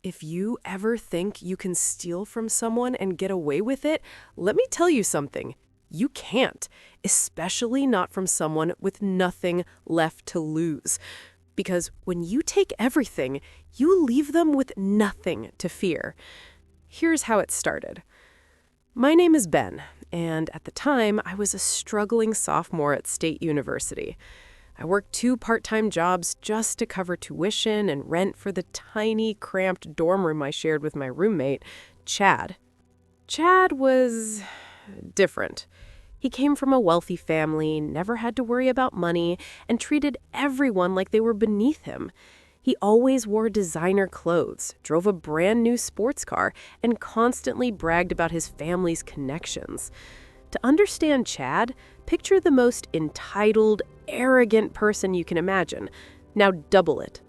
If you ever think you can steal from someone and get away with it, let me tell you something. You can't, especially not from someone with nothing left to lose. Because when you take everything, you leave them with nothing to fear. Here's how it started. My name is Ben, and at the time, I was a struggling sophomore at State University. I worked 2 part-time jobs just to cover tuition and rent for the tiny, cramped dorm room I shared with my roommate, Chad. Chad was different. He came from a wealthy family, never had to worry about money, and treated everyone like they were beneath him. He always wore designer clothes, drove a brand new sports car, and constantly bragged about his family's connections. To understand Chad, picture the most entitled, arrogant person you can imagine. Now double it.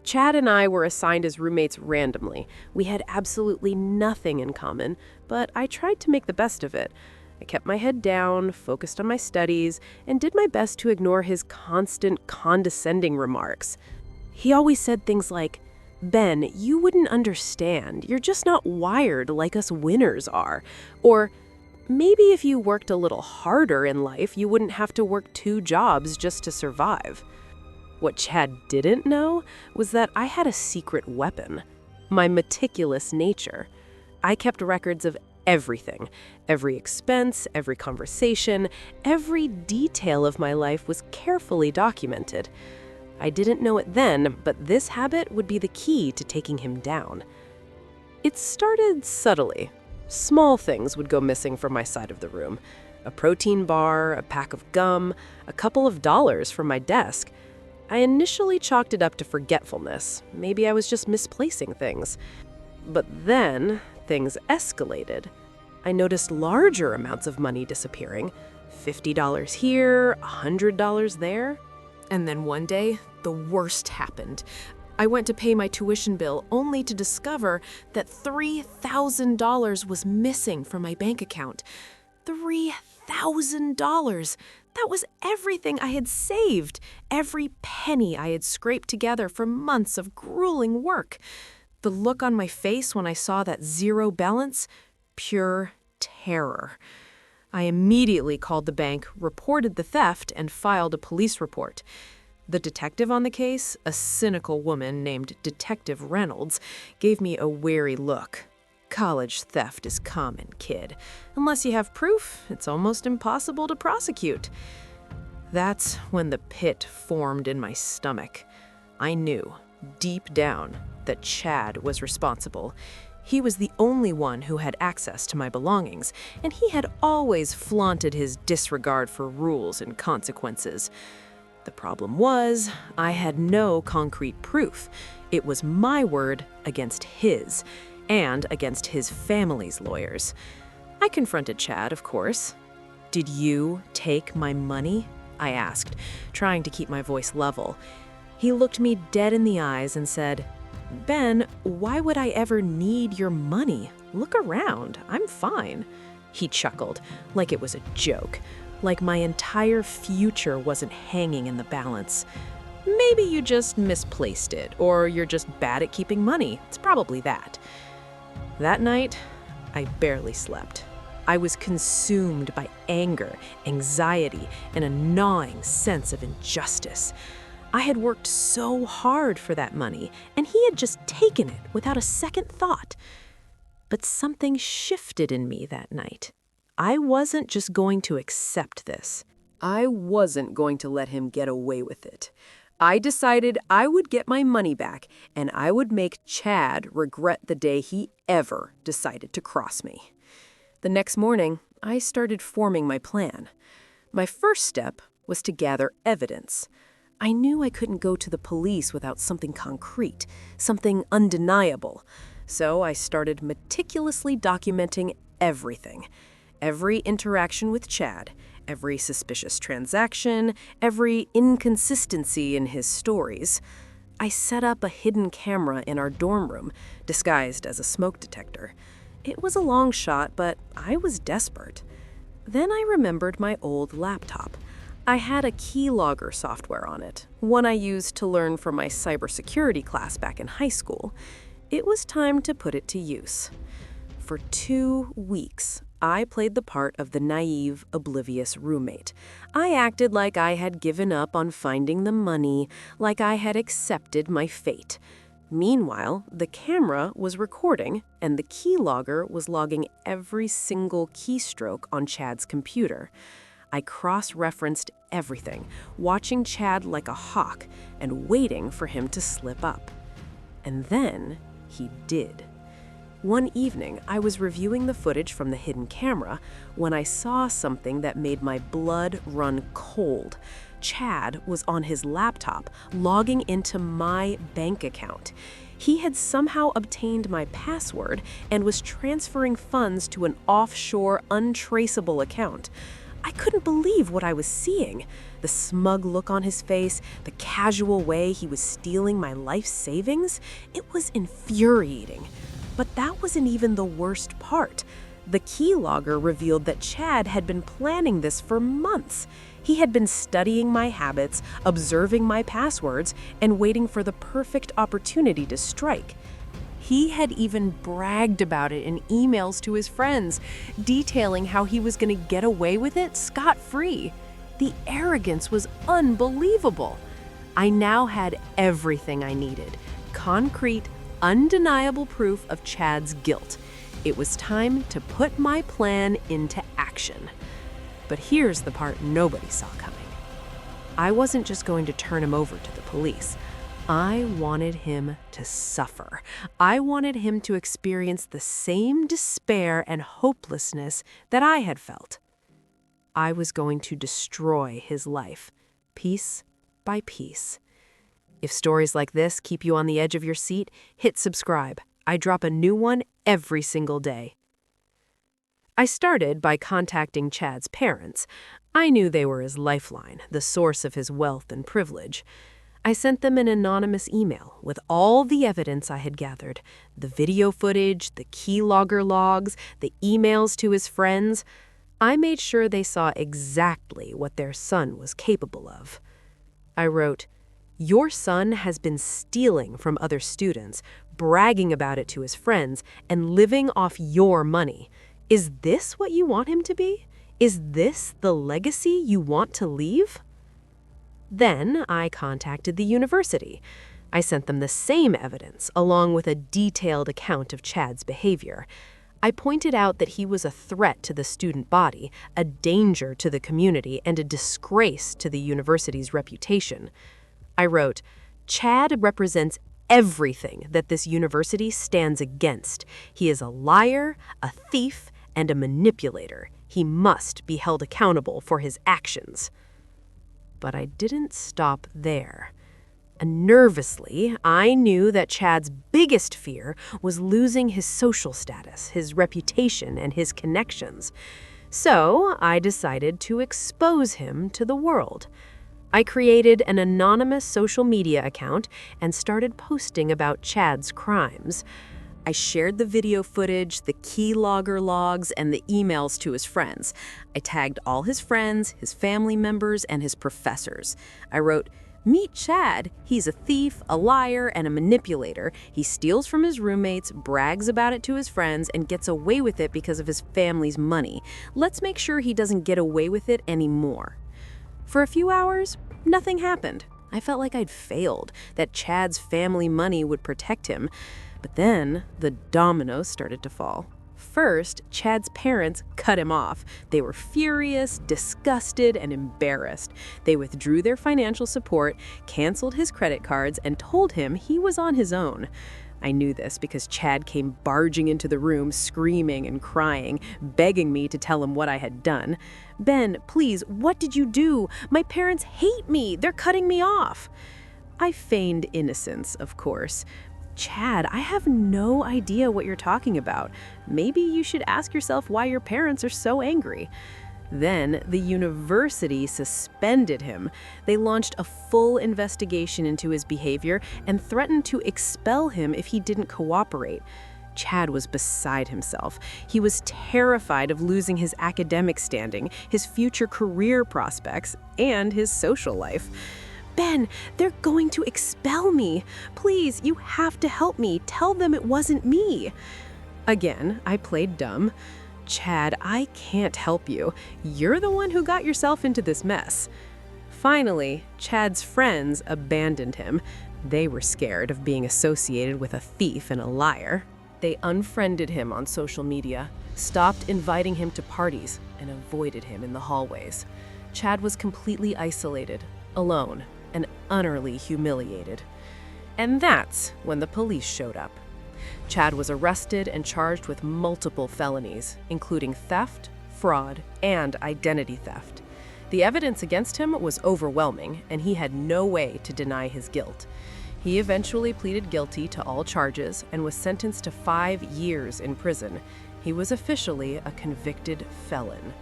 Chad and I were assigned as roommates randomly. We had absolutely nothing in common, but I tried to make the best of it. I kept my head down, focused on my studies, and did my best to ignore his constant condescending remarks. He always said things like, "Ben, you wouldn't understand. You're just not wired like us winners are." Or, "Maybe if you worked a little harder in life, you wouldn't have to work 2 jobs just to survive." What Chad didn't know was that I had a secret weapon, my meticulous nature. I kept records of everything. Every expense, every conversation, every detail of my life was carefully documented. I didn't know it then, but this habit would be the key to taking him down. It started subtly. Small things would go missing from my side of the room. A protein bar, a pack of gum, a couple of dollars from my desk. I initially chalked it up to forgetfulness. Maybe I was just misplacing things. But then, things escalated. I noticed larger amounts of money disappearing. $50 here, $100 there. And then one day, the worst happened. I went to pay my tuition bill only to discover that $3,000 was missing from my bank account. $3,000! That was everything I had saved, every penny I had scraped together for months of grueling work. The look on my face when I saw that zero balance, pure terror. I immediately called the bank, reported the theft, and filed a police report. The detective on the case, a cynical woman named Detective Reynolds, gave me a wary look. College theft is common, kid. Unless you have proof, it's almost impossible to prosecute. That's when the pit formed in my stomach. I knew, deep down, that Chad was responsible. He was the only one who had access to my belongings, and he had always flaunted his disregard for rules and consequences. The problem was, I had no concrete proof. It was my word against his, and against his family's lawyers. I confronted Chad, of course. "Did you take my money?" I asked, trying to keep my voice level. He looked me dead in the eyes and said, "Ben, why would I ever need your money? Look around, I'm fine." He chuckled, like it was a joke, like my entire future wasn't hanging in the balance. "Maybe you just misplaced it, or you're just bad at keeping money. It's probably that." That night, I barely slept. I was consumed by anger, anxiety, and a gnawing sense of injustice. I had worked so hard for that money, and he had just taken it without a second thought. But something shifted in me that night. I wasn't just going to accept this. I wasn't going to let him get away with it. I decided I would get my money back, and I would make Chad regret the day he ever decided to cross me. The next morning, I started forming my plan. My first step was to gather evidence. I knew I couldn't go to the police without something concrete, something undeniable. So I started meticulously documenting everything. Every interaction with Chad, every suspicious transaction, every inconsistency in his stories. I set up a hidden camera in our dorm room, disguised as a smoke detector. It was a long shot, but I was desperate. Then I remembered my old laptop. I had a keylogger software on it, one I used to learn from my cybersecurity class back in high school. It was time to put it to use. For 2 weeks, I played the part of the naive, oblivious roommate. I acted like I had given up on finding the money, like I had accepted my fate. Meanwhile, the camera was recording, and the keylogger was logging every single keystroke on Chad's computer. I cross-referenced everything, watching Chad like a hawk and waiting for him to slip up. And then he did. One evening, I was reviewing the footage from the hidden camera when I saw something that made my blood run cold. Chad was on his laptop, logging into my bank account. He had somehow obtained my password and was transferring funds to an offshore, untraceable account. I couldn't believe what I was seeing. The smug look on his face, the casual way he was stealing my life savings, it was infuriating. But that wasn't even the worst part. The keylogger revealed that Chad had been planning this for months. He had been studying my habits, observing my passwords, and waiting for the perfect opportunity to strike. He had even bragged about it in emails to his friends, detailing how he was going to get away with it scot-free. The arrogance was unbelievable. I now had everything I needed: concrete, undeniable proof of Chad's guilt. It was time to put my plan into action. But here's the part nobody saw coming. I wasn't just going to turn him over to the police. I wanted him to suffer. I wanted him to experience the same despair and hopelessness that I had felt. I was going to destroy his life, piece by piece. If stories like this keep you on the edge of your seat, hit subscribe. I drop a new one every single day. I started by contacting Chad's parents. I knew they were his lifeline, the source of his wealth and privilege. I sent them an anonymous email with all the evidence I had gathered: the video footage, the keylogger logs, the emails to his friends. I made sure they saw exactly what their son was capable of. I wrote, "Your son has been stealing from other students, bragging about it to his friends, and living off your money. Is this what you want him to be? Is this the legacy you want to leave?" Then I contacted the university. I sent them the same evidence, along with a detailed account of Chad's behavior. I pointed out that he was a threat to the student body, a danger to the community, and a disgrace to the university's reputation. I wrote, "Chad represents everything that this university stands against. He is a liar, a thief, and a manipulator. He must be held accountable for his actions." But I didn't stop there. Nervously, I knew that Chad's biggest fear was losing his social status, his reputation, and his connections. So I decided to expose him to the world. I created an anonymous social media account and started posting about Chad's crimes. I shared the video footage, the keylogger logs, and the emails to his friends. I tagged all his friends, his family members, and his professors. I wrote, "Meet Chad. He's a thief, a liar, and a manipulator. He steals from his roommates, brags about it to his friends, and gets away with it because of his family's money. Let's make sure he doesn't get away with it anymore." For a few hours, nothing happened. I felt like I'd failed, that Chad's family money would protect him. But then the dominoes started to fall. First, Chad's parents cut him off. They were furious, disgusted, and embarrassed. They withdrew their financial support, canceled his credit cards, and told him he was on his own. I knew this because Chad came barging into the room, screaming and crying, begging me to tell him what I had done. "Ben, please, what did you do? My parents hate me. They're cutting me off." I feigned innocence, of course. "Chad, I have no idea what you're talking about. Maybe you should ask yourself why your parents are so angry." Then the university suspended him. They launched a full investigation into his behavior and threatened to expel him if he didn't cooperate. Chad was beside himself. He was terrified of losing his academic standing, his future career prospects, and his social life. Ben, they're going to expel me. Please, you have to help me. Tell them it wasn't me. Again, I played dumb. Chad, I can't help you. You're the one who got yourself into this mess. Finally, Chad's friends abandoned him. They were scared of being associated with a thief and a liar. They unfriended him on social media, stopped inviting him to parties, and avoided him in the hallways. Chad was completely isolated, alone, and utterly humiliated. And that's when the police showed up. Chad was arrested and charged with multiple felonies, including theft, fraud, and identity theft. The evidence against him was overwhelming, and he had no way to deny his guilt. He eventually pleaded guilty to all charges and was sentenced to 5 years in prison. He was officially a convicted felon.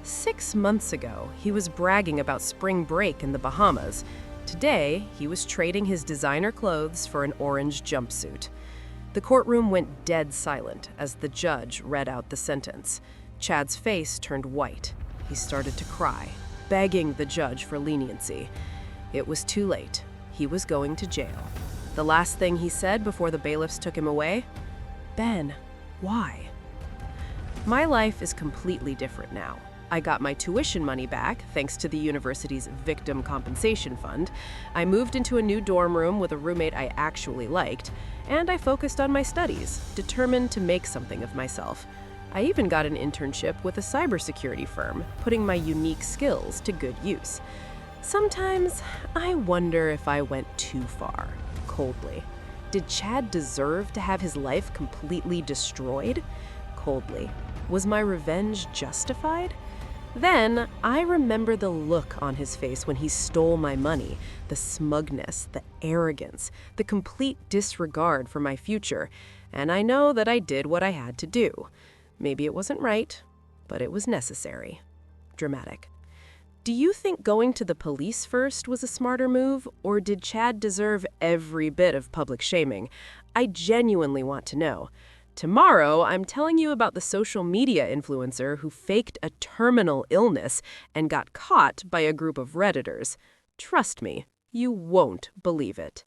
6 months ago, he was bragging about spring break in the Bahamas. Today, he was trading his designer clothes for an orange jumpsuit. The courtroom went dead silent as the judge read out the sentence. Chad's face turned white. He started to cry, begging the judge for leniency. It was too late. He was going to jail. The last thing he said before the bailiffs took him away, "Ben, why?" My life is completely different now. I got my tuition money back thanks to the university's Victim Compensation Fund. I moved into a new dorm room with a roommate I actually liked, and I focused on my studies, determined to make something of myself. I even got an internship with a cybersecurity firm, putting my unique skills to good use. Sometimes I wonder if I went too far, coldly. Did Chad deserve to have his life completely destroyed? Coldly. Was my revenge justified? Then I remember the look on his face when he stole my money, the smugness, the arrogance, the complete disregard for my future, and I know that I did what I had to do. Maybe it wasn't right, but it was necessary. Dramatic. Do you think going to the police first was a smarter move, or did Chad deserve every bit of public shaming? I genuinely want to know. Tomorrow, I'm telling you about the social media influencer who faked a terminal illness and got caught by a group of Redditors. Trust me, you won't believe it.